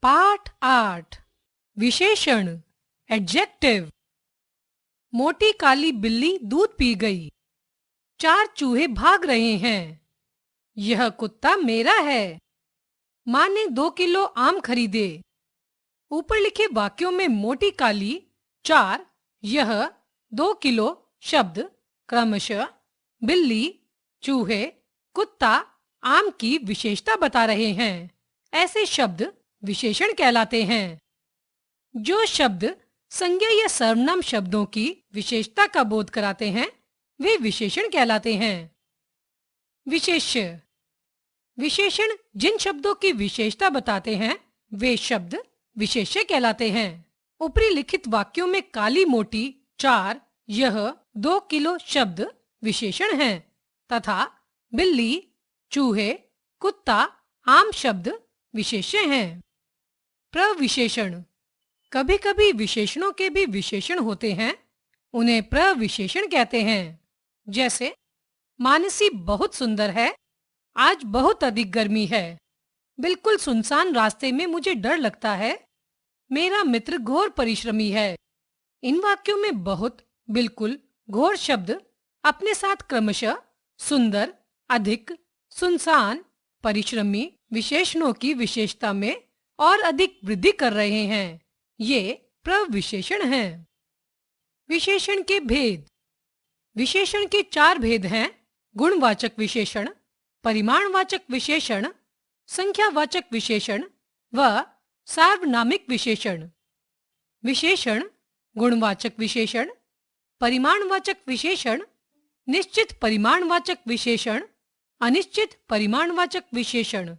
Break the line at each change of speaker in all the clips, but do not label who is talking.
पाठ 8 विशेषण एडजेक्टिव। मोटी काली बिल्ली दूध पी गई। 4 चूहे भाग रहे हैं। यह कुत्ता मेरा है। माँ ने 2 किलो आम खरीदे। ऊपर लिखे वाक्यों में मोटी काली, 4, यह, 2 किलो शब्द क्रमशः बिल्ली, चूहे, कुत्ता, आम की विशेषता बता रहे हैं। ऐसे शब्द विशेषण कहलाते हैं। जो शब्द संज्ञा या सर्वनाम शब्दों की विशेषता का बोध कराते हैं वे विशेषण कहलाते हैं। विशेष्य। विशेषण जिन शब्दों की विशेषता बताते हैं वे शब्द विशेष्य कहलाते हैं। ऊपरी लिखित वाक्यों में काली मोटी, 4, यह, 2 किलो शब्द विशेषण हैं तथा बिल्ली, चूहे, कुत्ता, आम शब्द विशेष्य हैं। प्रविशेषण। कभी-कभी विशेषणों के भी विशेषण होते हैं, उन्हें प्रविशेषण कहते हैं। जैसे मानसी बहुत सुंदर है, आज बहुत अधिक गर्मी है। बिल्कुल सुनसान रास्ते में मुझे डर लगता है। मेरा मित्र घोर परिश्रमी है। इन वाक्यों में बहुत, बिल्कुल, घोर शब्द अपने साथ क्रमशः सुंदर, अधिक, सुनसान, परिश्रमी विशेषणों की विशेषता में और अधिक वृद्धि कर रहे हैं। ये प्रविशेषण हैं। विशेषण के भेद। विशेषण के 4 भेद हैं: गुणवाचक विशेषण, परिमाणवाचक विशेषण, संख्यावाचक विशेषण व सार्वनामिक विशेषण। विशेषण गुणवाचक विशेषण, परिमाणवाचक विशेषण, निश्चित परिमाणवाचक विशेषण, अनिश्चित परिमाणवाचक विशेषण,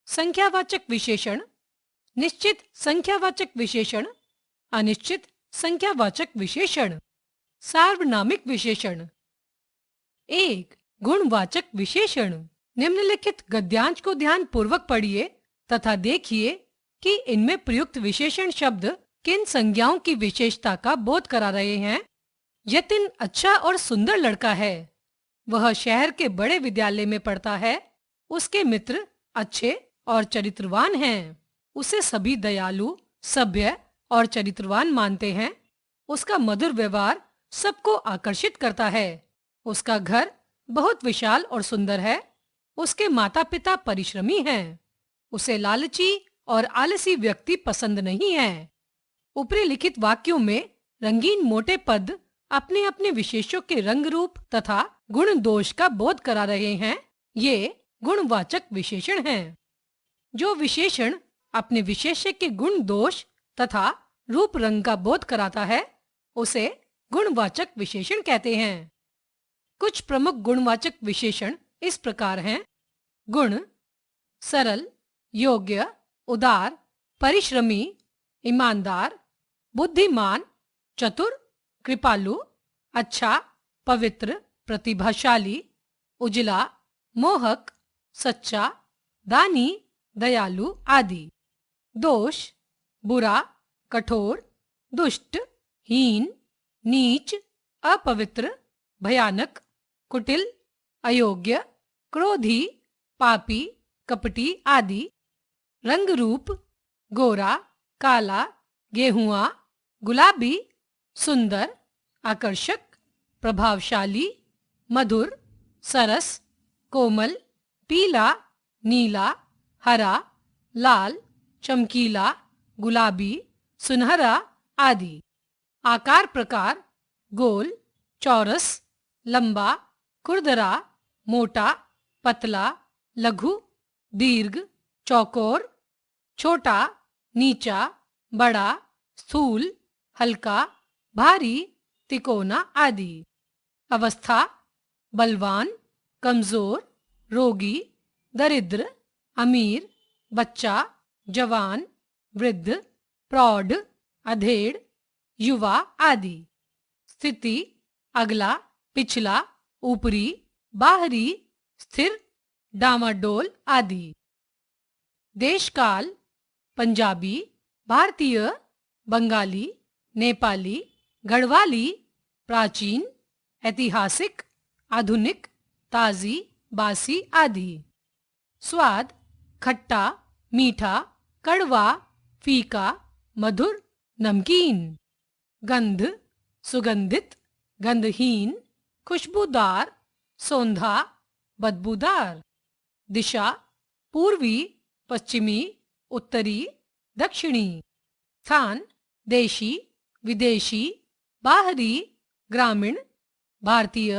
संख्यावाचक विशेषण, निश्चित संख्यावाचक विशेषण, अनिश्चित संख्यावाचक विशेषण। सार्वनामिक विशेषण। 1. गुणवाचक विशेषण। निम्नलिखित गद्यांश को ध्यान पूर्वक पढ़िए तथा देखिए कि इनमें प्रयुक्त विशेषण शब्द किन संज्ञाओं की विशेषता का बोध करा रहे हैं। यतिन अच्छा और सुंदर लड़का है। वह शहर के बड़े विद्यालय में पढ़ता है। उसके मित्र अच्छे और चरित्रवान हैं। उसे सभी दयालु, सभ्य और चरित्रवान मानते हैं। उसका मधुर व्यवहार सबको आकर्षित करता है। उसका घर बहुत विशाल और सुंदर है। उसके माता-पिता परिश्रमी हैं। उसे लालची और आलसी व्यक्ति पसंद नहीं है। ऊपरी लिखित वाक्यों में रंगीन मोटे पद अपने अपने विशेषों के रंग रूप तथा गुण दोष का बोध करा रहे हैं। ये गुणवाचक विशेषण हैं। जो विशेषण अपने विशेष्य के गुण दोष तथा रूप रंग का बोध कराता है उसे गुणवाचक विशेषण कहते हैं। कुछ प्रमुख गुणवाचक विशेषण इस प्रकार हैं: गुण, सरल, योग्य, उदार, परिश्रमी, ईमानदार, बुद्धिमान, चतुर, कृपालु, अच्छा, पवित्र, प्रतिभाशाली, उजला, मोहक, सच्चा, दानी, दयालु आदि। दोष, बुरा, कठोर, दुष्ट, हीन, नीच, अपवित्र, भयानक, कुटिल, अयोग्य, क्रोधी, पापी, कपटी आदि। रंग रूप, गोरा, काला, गेहुआ, गुलाबी, सुंदर, आकर्षक, प्रभावशाली, मधुर, सरस, कोमल, पीला, नीला, हरा, लाल, चमकीला, गुलाबी, सुनहरा आदि। आकार प्रकार, गोल, चौरस, लंबा, खुरदरा, मोटा, पतला, लघु, दीर्घ, चौकोर, छोटा, नीचा, बड़ा, स्थूल, हल्का, भारी, तिकोना आदि। अवस्था, बलवान, कमजोर, रोगी, दरिद्र, अमीर, बच्चा, जवान, वृद्ध, प्रौढ़, अधेड़, युवा आदि। स्थिति, अगला, पिछला, ऊपरी, बाहरी, स्थिर, डामाडोल आदि। देशकाल, पंजाबी, भारतीय, बंगाली, नेपाली, गढ़वाली, प्राचीन, ऐतिहासिक, आधुनिक, ताजी, बासी आदि। स्वाद, खट्टा, मीठा, कड़वा, फीका, मधुर, नमकीन। गंध, सुगंधित, गंधहीन, खुशबूदार, सौंधा, बदबूदार। दिशा, पूर्वी, पश्चिमी, उत्तरी, दक्षिणी। स्थान, देशी, विदेशी, बाहरी, ग्रामीण, भारतीय,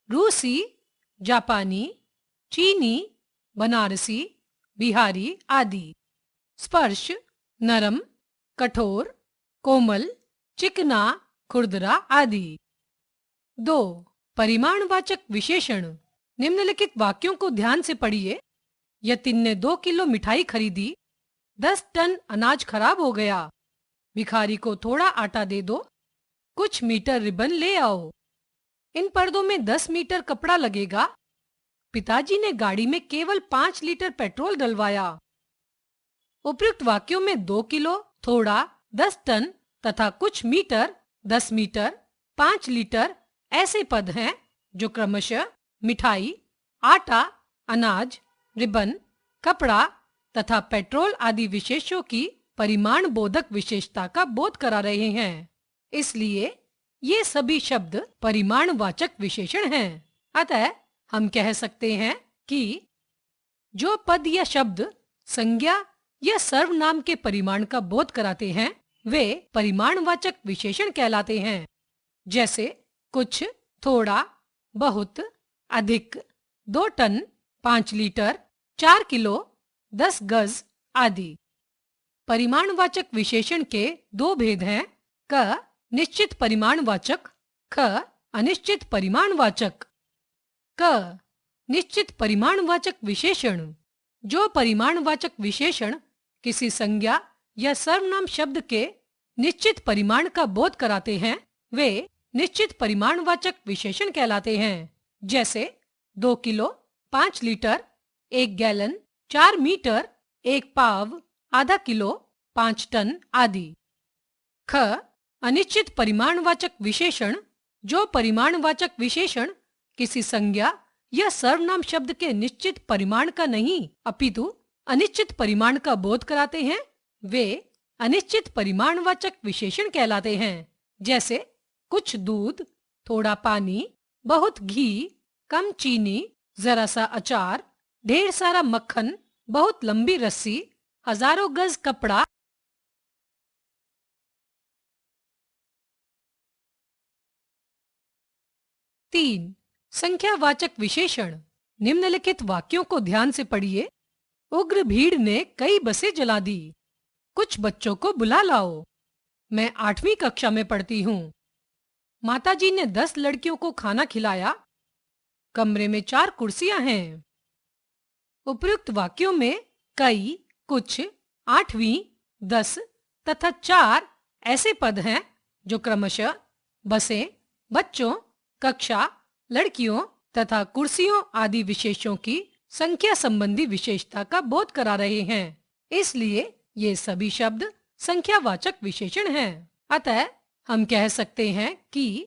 रूसी, जापानी, चीनी, बनारसी, बिहारी आदि। स्पर्श, नरम, कठोर, कोमल, चिकना, खुरदरा आदि। 2. परिमाणवाचक विशेषण। निम्नलिखित वाक्यों को ध्यान से पढ़िए। यतिन ने 2 किलो मिठाई खरीदी। 10 टन अनाज खराब हो गया। भिखारी को थोड़ा आटा दे दो। कुछ मीटर रिबन ले आओ। इन पर्दों में 10 मीटर कपड़ा लगेगा। पिताजी ने गाड़ी में केवल 5 लीटर पेट्रोल डलवाया। उपयुक्त वाक्यों में 2 किलो, थोड़ा, 10 टन तथा कुछ मीटर, 10 मीटर, 5 लीटर ऐसे पद हैं जो क्रमशः मिठाई, आटा, अनाज, रिबन, कपड़ा तथा पेट्रोल आदि विशेषों की परिमाण बोधक विशेषता का बोध करा रहे हैं। इसलिए ये सभी शब्द परिमाणवाचक विशेषण हैं। अतः हम कह सकते हैं कि जो पद या शब्द संज्ञा या सर्वनाम के परिमाण का बोध कराते हैं वे परिमाणवाचक विशेषण कहलाते हैं। जैसे कुछ, थोड़ा, बहुत, अधिक, 2 टन, 5 लीटर, 4 किलो, 10 गज आदि। परिमाणवाचक विशेषण के 2 भेद हैं। क निश्चित परिमाणवाचक, ख अनिश्चित परिमाणवाचक। क निश्चित परिमाणवाचक विशेषण। जो परिमाणवाचक विशेषण किसी संज्ञा या सर्वनाम शब्द के निश्चित परिमाण का बोध कराते हैं वे निश्चित परिमाणवाचक विशेषण कहलाते हैं। जैसे 2 किलो, 5 लीटर, 1 गैलन, 4 मीटर, 1 पाव, आधा किलो, 5 टन आदि। ख अनिश्चित परिमाणवाचक विशेषण। जो परिमाणवाचक विशेषण किसी संज्ञा या सर्वनाम शब्द के निश्चित परिमाण का नहीं अपितु अनिश्चित परिमाण का बोध कराते हैं वे अनिश्चित परिमाणवाचक विशेषण कहलाते हैं। जैसे कुछ दूध, थोड़ा पानी, बहुत घी, कम चीनी, जरा सा अचार, ढेर सारा मक्खन, बहुत लंबी रस्सी, हजारों गज कपड़ा। 3. संख्यावाचक विशेषण। निम्नलिखित वाक्यों को ध्यान से पढ़िए। उग्र भीड़ ने कई बसें जला दी। कुछ बच्चों को बुला लाओ। मैं 8वीं कक्षा में पढ़ती हूँ। माताजी ने 10 लड़कियों को खाना खिलाया। कमरे में 4 कुर्सियां हैं। उपयुक्त वाक्यों में कई, कुछ, 8वीं, 10 तथा 4 ऐसे पद हैं जो क्रमशः बसें, बच्चों, कक्षा, लड़कियों तथा कुर्सियों आदि विशेषों की संख्या संबंधी विशेषता का बोध करा रहे हैं। इसलिए ये सभी शब्द संख्यावाचक विशेषण हैं। अतः हम कह सकते हैं कि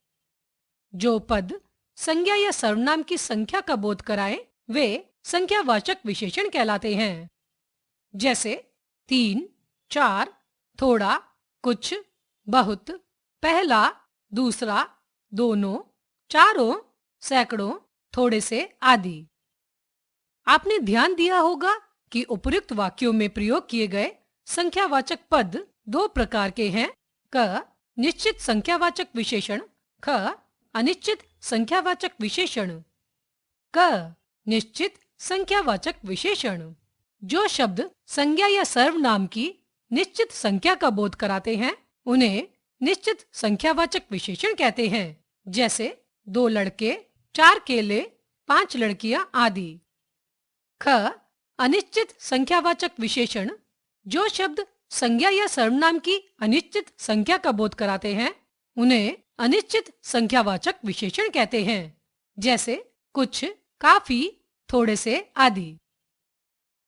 जो पद संज्ञा या सर्वनाम की संख्या का बोध कराएं वे संख्यावाचक विशेषण कहलाते हैं। जैसे 3, 4, थोड़ा, कुछ, बहुत, पहला, दूसरा, दोनों, चारों, सैकड़ों, थोड़े से आदि। आपने ध्यान दिया होगा कि उपयुक्त वाक्यों में प्रयोग किए गए संख्यावाचक पद 2 प्रकार के हैं। क निश्चित संख्यावाचक विशेषण, ख अनिश्चित संख्यावाचक विशेषण। क निश्चित संख्यावाचक विशेषण। जो शब्द संज्ञा या सर्वनाम की निश्चित संख्या का बोध कराते हैं उन्हें निश्चित संख्यावाचक विशेषण कहते हैं। जैसे 2 लड़के, 4 केले, 5 लड़कियां आदि। ख अनिश्चित संख्यावाचक विशेषण। जो शब्द संज्ञा या सर्वनाम की अनिश्चित संख्या का बोध कराते हैं उन्हें अनिश्चित संख्यावाचक विशेषण कहते हैं। जैसे कुछ, काफी, थोड़े से आदि।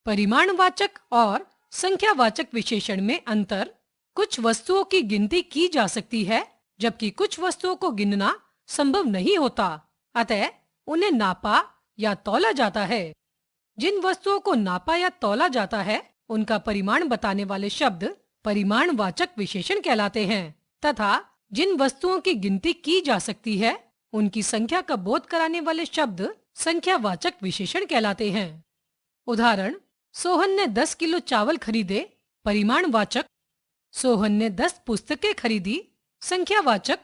परिमाणवाचक और संख्यावाचक विशेषण में अंतर। कुछ वस्तुओं की गिनती की जा सकती है जबकि कुछ वस्तुओं को गिनना संभव नहीं होता। अतः उन्हें नापा या तौला जाता है। जिन वस्तुओं को नापा या तौला जाता है उनका परिमाण बताने वाले शब्द परिमाणवाचक विशेषण कहलाते हैं तथा जिन वस्तुओं की गिनती की जा सकती है उनकी संख्या का बोध कराने वाले शब्द संख्यावाचक विशेषण कहलाते हैं। उदाहरण, सोहन ने 10 किलो चावल खरीदे। परिमाणवाचक। सोहन ने 10 पुस्तकें खरीदी। संख्यावाचक।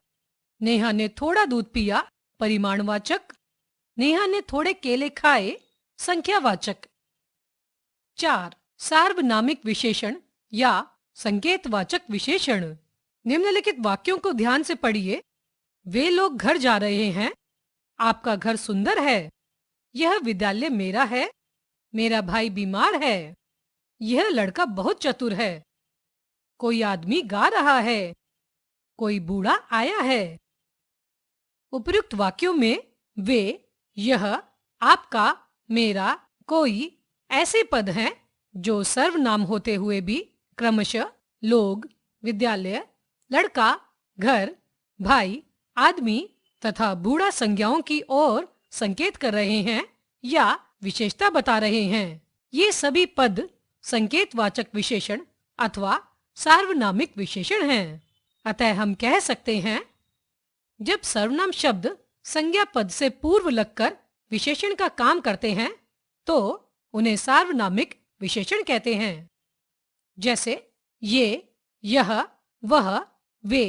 नेहा ने थोड़ा दूध पिया। परिमाणवाचक। नेहा ने थोड़े केले खाए। संख्यावाचक। 4. सार्वनामिक विशेषण या संकेतवाचक विशेषण। निम्नलिखित वाक्यों को ध्यान से पढ़िए। वे लोग घर जा रहे हैं। आपका घर सुंदर है। यह विद्यालय मेरा है। मेरा भाई बीमार है। यह लड़का बहुत चतुर है। कोई आदमी गा रहा है। कोई बूढ़ा आया है। उपयुक्त वाक्यों में वे, यह, आपका, मेरा, कोई ऐसे पद हैं जो सर्वनाम होते हुए भी क्रमशः लोग, विद्यालय, लड़का, घर, भाई, आदमी तथा बूढ़ा संज्ञाओं की ओर संकेत कर रहे हैं या विशेषता बता रहे हैं। ये सभी पद संकेतवाचक विशेषण अथवा सार्वनामिक विशेषण हैं। अतः हम कह सकते हैं, जब सर्वनाम शब्द संज्ञा पद से पूर्व लगकर विशेषण का काम करते हैं तो उन्हें सार्वनामिक विशेषण कहते हैं। जैसे ये, यह, वह, वे,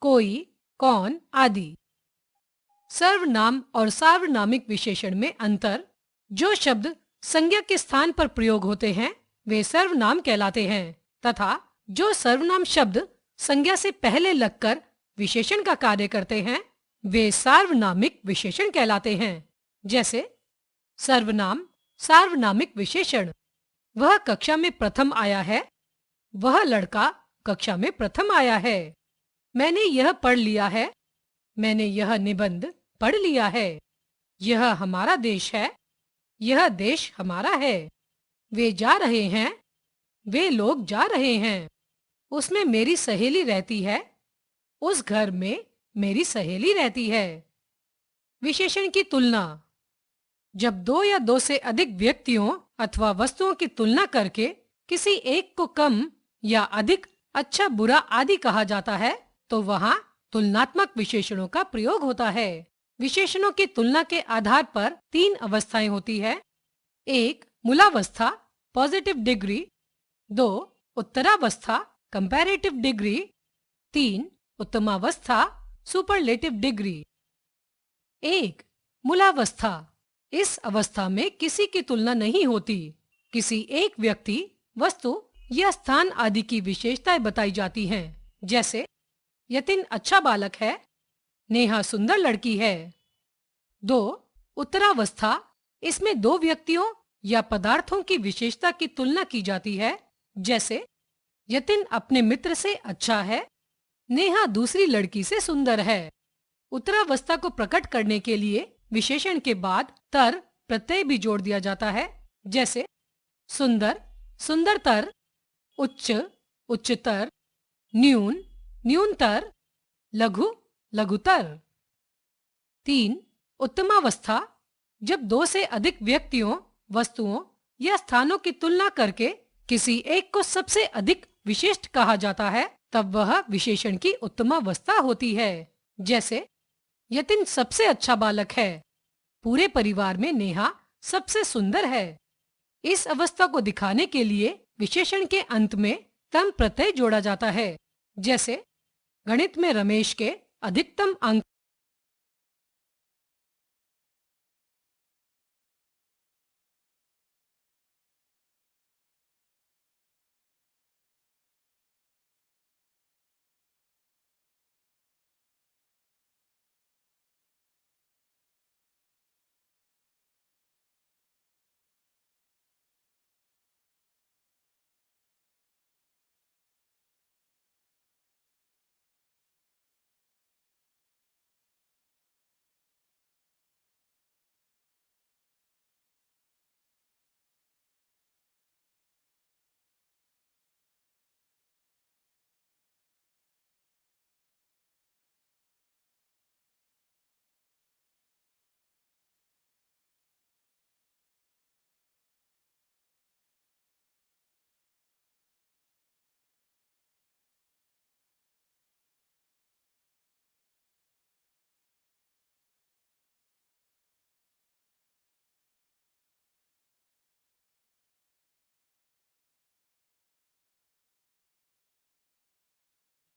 कोई, कौन आदि। सर्वनाम और सार्वनामिक विशेषण में अंतर। जो शब्द संज्ञा के स्थान पर प्रयोग होते हैं वे सर्वनाम कहलाते हैं तथा जो सर्वनाम शब्द संज्ञा से पहले लगकर विशेषण का कार्य करते हैं वे सार्वनामिक विशेषण कहलाते हैं। जैसे सर्वनाम सार्वनामिक विशेषण। वह कक्षा में प्रथम आया है। वह लड़का कक्षा में प्रथम आया है। मैंने यह पढ़ लिया है। मैंने यह निबंध पढ़ लिया है। यह हमारा देश है। यह देश हमारा है। वे जा रहे हैं। वे लोग जा रहे हैं। उसमें मेरी सहेली रहती है। उस घर में मेरी सहेली रहती है। विशेषण की तुलना। जब दो या दो से अधिक व्यक्तियों अथवा वस्तुओं की तुलना करके किसी एक को कम या अधिक, अच्छा, बुरा आदि कहा जाता है तो वहाँ तुलनात्मक विशेषणों का प्रयोग होता है। विशेषणों की तुलना के आधार पर 3 अवस्थाएं होती है। 1. मूलावस्था पॉजिटिव डिग्री। 2. उत्तरावस्था कंपैरेटिव डिग्री। 3. उत्तमावस्था सुपरलेटिव डिग्री। 1. मूलावस्था। इस अवस्था में किसी की तुलना नहीं होती। किसी एक व्यक्ति, वस्तु या स्थान आदि की विशेषताएं बताई जाती हैं। जैसे यतिन अच्छा बालक है। नेहा सुंदर लड़की है। 2. उत्तरावस्था। इसमें दो व्यक्तियों या पदार्थों की विशेषता की तुलना की जाती है। जैसे यतिन अपने मित्र से अच्छा है। नेहा दूसरी लड़की से सुंदर है। उत्तरावस्था को प्रकट करने के लिए विशेषण के बाद तर प्रत्यय भी जोड़ दिया जाता है। जैसे सुंदर, सुंदरतर, उच्च, उच्चतर, न्यून, न्यूनतर, लघु, लघुतर। 3. उत्तमावस्था। जब दो से अधिक व्यक्तियों, वस्तुओं या स्थानों की तुलना करके किसी एक को सबसे अधिक विशिष्ट कहा जाता है तब वह विशेषण की उत्तमावस्था होती है। जैसे यतिन सबसे अच्छा बालक है। पूरे परिवार में नेहा सबसे सुंदर है। इस अवस्था को दिखाने के लिए विशेषण के अंत में तम प्रत्यय जोड़ा जाता है। जैसे गणित में रमेश के अधिकतम अंक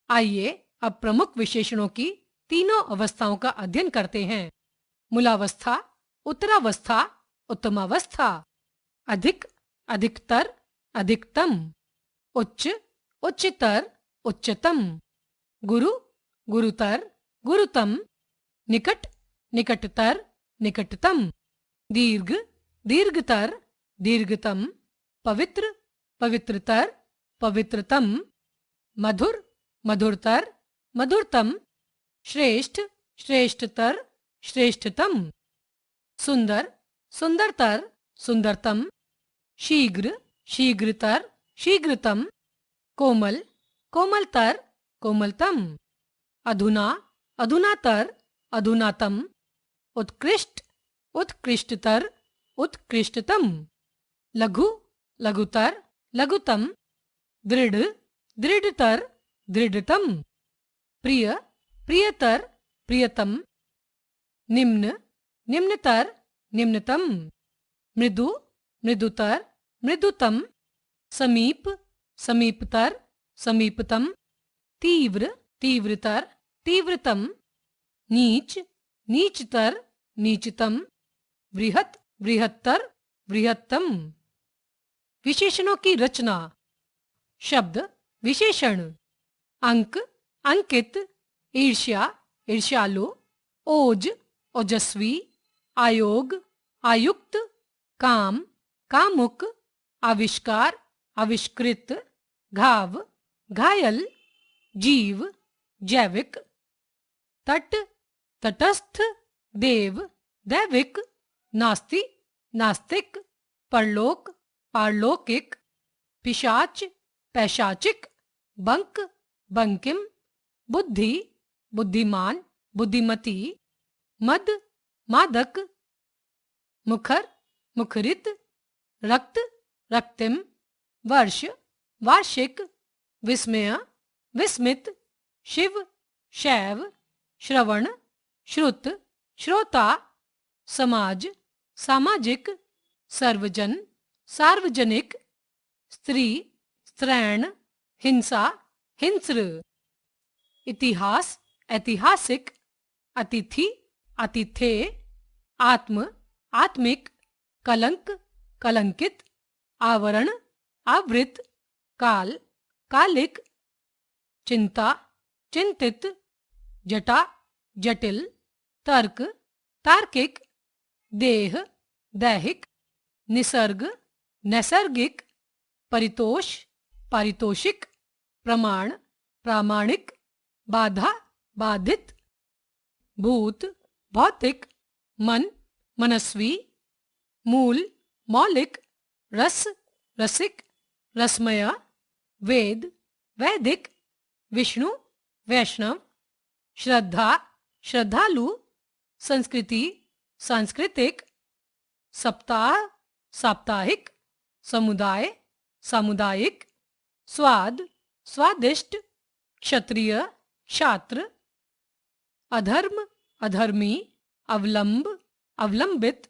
आइए अब प्रमुख विशेषणों की तीनों अवस्थाओं का अध्ययन करते हैं। मूलावस्था, उत्तरावस्था, उत्तमावस्था। अधिक, अधिकतर, अधिकतम। उच्च, उच्चतर, उच्चतम। गुरु, गुरुतर, गुरुतम। निकट, निकटतर, निकटतम। दीर्घ, दीर्घतर, दीर्घतम। पवित्र, पवित्रतर, पवित्रतम। मधुर, मधुरतर, मधुरतम। श्रेष्ठ, श्रेष्ठतर, श्रेष्ठतम। सुंदर, सुंदरतर, सुंदरतम। शीघ्र, शीघ्रतर, शीघ्रतम। कोमल, कोमलतर, कोमलतम। अधुना, अधुनातर, अधुनातम। उत्कृष्ट, उत्कृष्टतर, उत्कृष्टतम। लघु, लघुतर, लघुतम। दृढ़, दृढ़तर, दृढ़तम। प्रिय, प्रियतर, प्रियतम। निम्न, निम्नतर, निम्नतम। मृदु, मृदुतर, मृदुतम। समीप, समीपतर, समीपतम। तीव्र, तीव्रतर, तीव्रतम। नीच, नीचतर, नीचतम। बृहत, बृहत्तर, बृहत्तम। विशेषणों की रचना। शब्द विशेषण। अंक, अंकित। ईर्ष्या, ईर्ष्यालु। ओज, ओजस्वी। आयोग, आयुक्त। काम, कामुक। आविष्कार, आविष्कृत। घाव, घायल। जीव, जैविक। तट, तटस्थ। देव, दैविक। नास्ति, नास्तिक। परलोक, पारलौकिक। पिशाच, पैशाचिक। बंक, बंकिम। बुद्धि, बुद्धिमान, बुद्धिमती। मद, मादक। मुखर, मुखरित। रक्त, रक्तिम। वर्ष, वार्षिक। विस्मय, विस्मित। शिव, शैव। श्रवण, श्रुत, श्रोता। समाज, सामाजिक। सर्वजन, सार्वजनिक। स्त्री, स्त्रैण। हिंसा, हिंस्र। इतिहास, ऐतिहासिक। अतिथि, आतिथ्येय। आत्म, आत्मिक। कलंक, कलंकित। आवरण, आवृत। काल, कालिक। चिंता, चिंतित। जटा, जटिल। तर्क, तार्किक। देह, दैहिक। निसर्ग, नैसर्गिक। परितोष, पारितोषिक। प्रमाण, प्रामाणिक। बाधा, बाधित। भूत, भौतिक। मन, मनस्वी। मूल, मौलिक। रस, रसिक। रसमय। वेद, वैदिक। विष्णु, वैष्णव। श्रद्धा, श्रद्धालु। संस्कृति, सांस्कृतिक। सप्ताह, साप्ताहिक। समुदाय, सामुदायिक। स्वाद, स्वादिष्ट। क्षत्रिय, क्षात्र। अधर्म, अधर्मी। अवलंब, अवलंबित।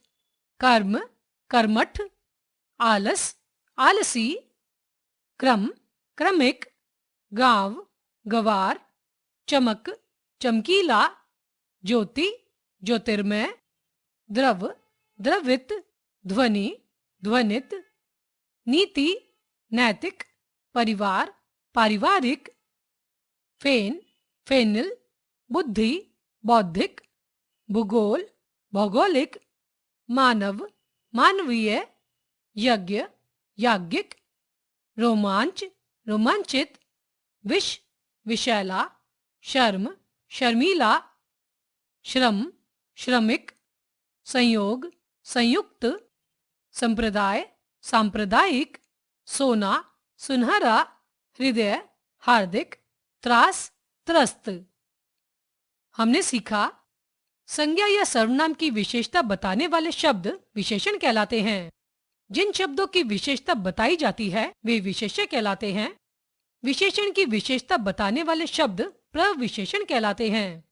कर्म, कर्मठ। आलस, आलसी। क्रम, क्रमिक। गांव, गवार। चमक, चमकीला। ज्योति, ज्योतिर्मय। द्रव, द्रवित। ध्वनि, ध्वनित। नीति, नैतिक। परिवार, पारिवारिक। फेन, फेनिल। बुद्धि, बौद्धिक। भूगोल, भौगोलिक। मानव, मानवीय। यज्ञ, याज्ञिक। रोमांच, रोमांचित। विष, विषैला। शर्म, शर्मीला। श्रम, श्रमिक। संयोग, संयुक्त। संप्रदाय, सांप्रदायिक। सोना, सुनहरा। हृदय, हार्दिक। त्रास, त्रस्त। हमने सीखा संज्ञा या सर्वनाम की विशेषता बताने वाले शब्द विशेषण कहलाते हैं। जिन शब्दों की विशेषता बताई जाती है वे विशेष्य कहलाते हैं। विशेषण की विशेषता बताने वाले शब्द प्रविशेषण कहलाते हैं।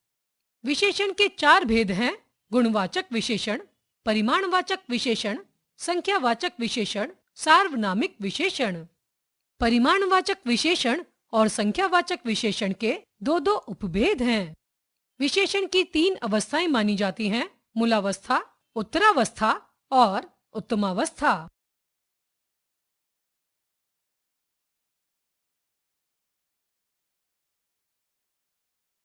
विशेषण के 4 भेद हैं: गुणवाचक विशेषण, परिमाणवाचक विशेषण, संख्यावाचक विशेषण, सार्वनामिक विशेषण। परिमाणवाचक विशेषण और संख्यावाचक विशेषण के दो दो उपभेद हैं। विशेषण की 3 अवस्थाएं मानी जाती हैं: मूलावस्था, उत्तरावस्था और उत्तमावस्था।